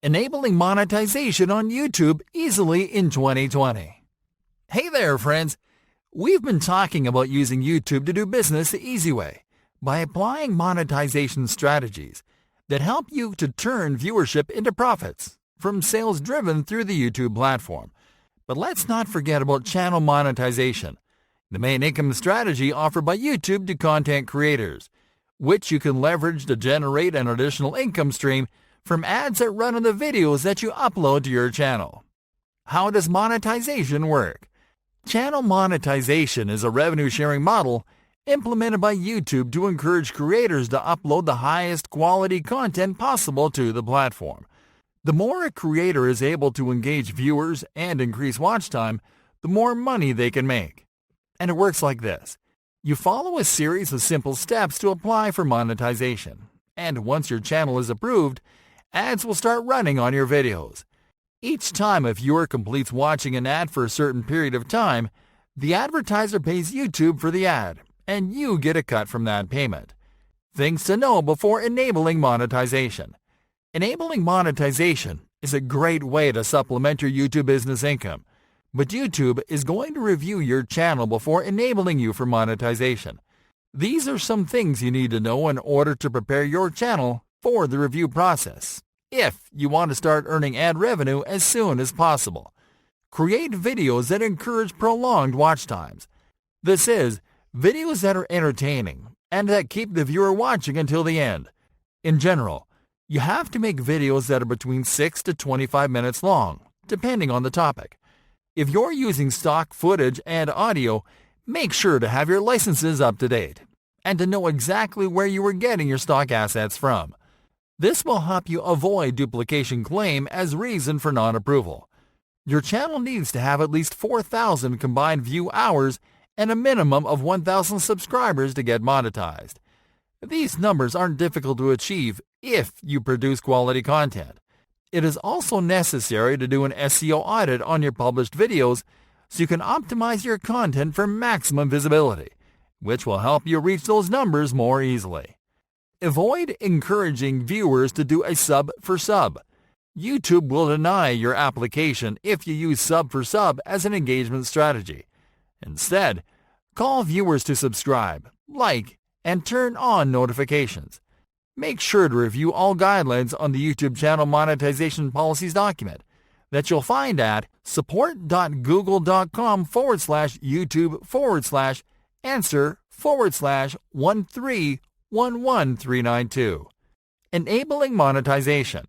enabling monetization on YouTube easily in 2020. Hey there, friends! We've been talking about using YouTube to do business the easy way by applying monetization strategies that help you to turn viewership into profits from sales driven through the YouTube platform. But let's not forget about channel monetization, the main income strategy offered by YouTube to content creators, which you can leverage to generate an additional income stream from ads that run on the videos that you upload to your channel. How does monetization work? Channel monetization is a revenue-sharing model implemented by YouTube to encourage creators to upload the highest quality content possible to the platform. The more a creator is able to engage viewers and increase watch time, the more money they can make. And it works like this. You follow a series of simple steps to apply for monetization, and once your channel is approved, ads will start running on your videos. Each time a viewer completes watching an ad for a certain period of time, the advertiser pays YouTube for the ad, and you get a cut from that payment. Things to know before enabling monetization. Enabling monetization is a great way to supplement your YouTube business income, but YouTube is going to review your channel before enabling you for monetization. These are some things you need to know in order to prepare your channel for the review process, if you want to start earning ad revenue as soon as possible. Create videos that encourage prolonged watch times. This is, videos that are entertaining and that keep the viewer watching until the end. In general, you have to make videos that are between 6 to 25 minutes long, depending on the topic. If you're using stock footage and audio, make sure to have your licenses up to date and to know exactly where you are getting your stock assets from. This will help you avoid duplication claim as reason for non-approval. Your channel needs to have at least 4,000 combined view hours and a minimum of 1,000 subscribers to get monetized. These numbers aren't difficult to achieve if you produce quality content. It is also necessary to do an SEO audit on your published videos so you can optimize your content for maximum visibility, which will help you reach those numbers more easily. Avoid encouraging viewers to do a sub for sub. YouTube will deny your application if you use sub for sub as an engagement strategy. Instead, call viewers to subscribe, like, and turn on notifications. Make sure to review all guidelines on the YouTube channel monetization policies document that you'll find at support.google.com/YouTube/answer/1311392. Enabling monetization.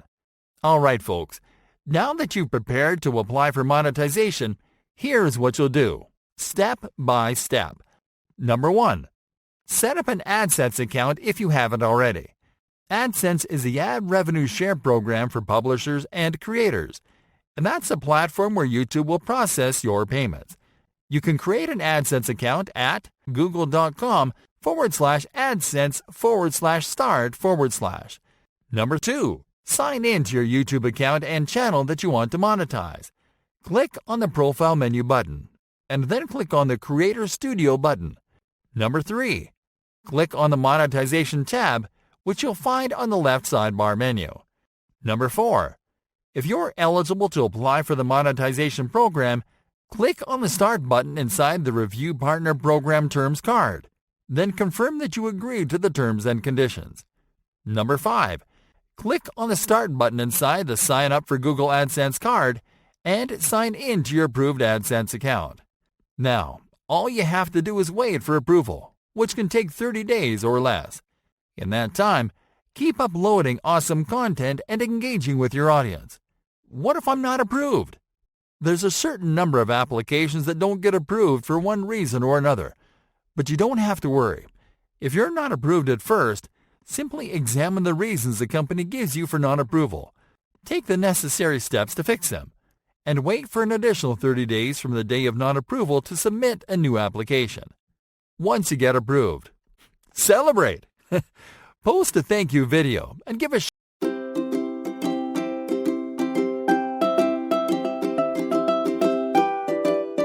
Alright folks, now that you've prepared to apply for monetization, here's what you'll do, step by step. Number 1. Set up an AdSense account if you haven't already. AdSense is the ad revenue share program for publishers and creators, and that's a platform where YouTube will process your payments. You can create an AdSense account at google.com/AdSense/start/. Number 2. Sign in to your YouTube account and channel that you want to monetize. Click on the Profile menu button, and then click on the Creator Studio button. Number 3. Click on the Monetization tab, which you'll find on the left sidebar menu. Number 4. If you're eligible to apply for the monetization program, click on the Start button inside the Review Partner Program Terms card. Then confirm that you agree to the terms and conditions. Number 5. Click on the Start button inside the Sign Up for Google AdSense card and sign in to your approved AdSense account. Now, all you have to do is wait for approval, which can take 30 days or less. In that time, keep uploading awesome content and engaging with your audience. What if I'm not approved? There's a certain number of applications that don't get approved for one reason or another, but you don't have to worry. If you're not approved at first, simply examine the reasons the company gives you for non-approval. Take the necessary steps to fix them, and wait for an additional 30 days from the day of non-approval to submit a new application. Once you get approved, celebrate! Post a thank you video and give a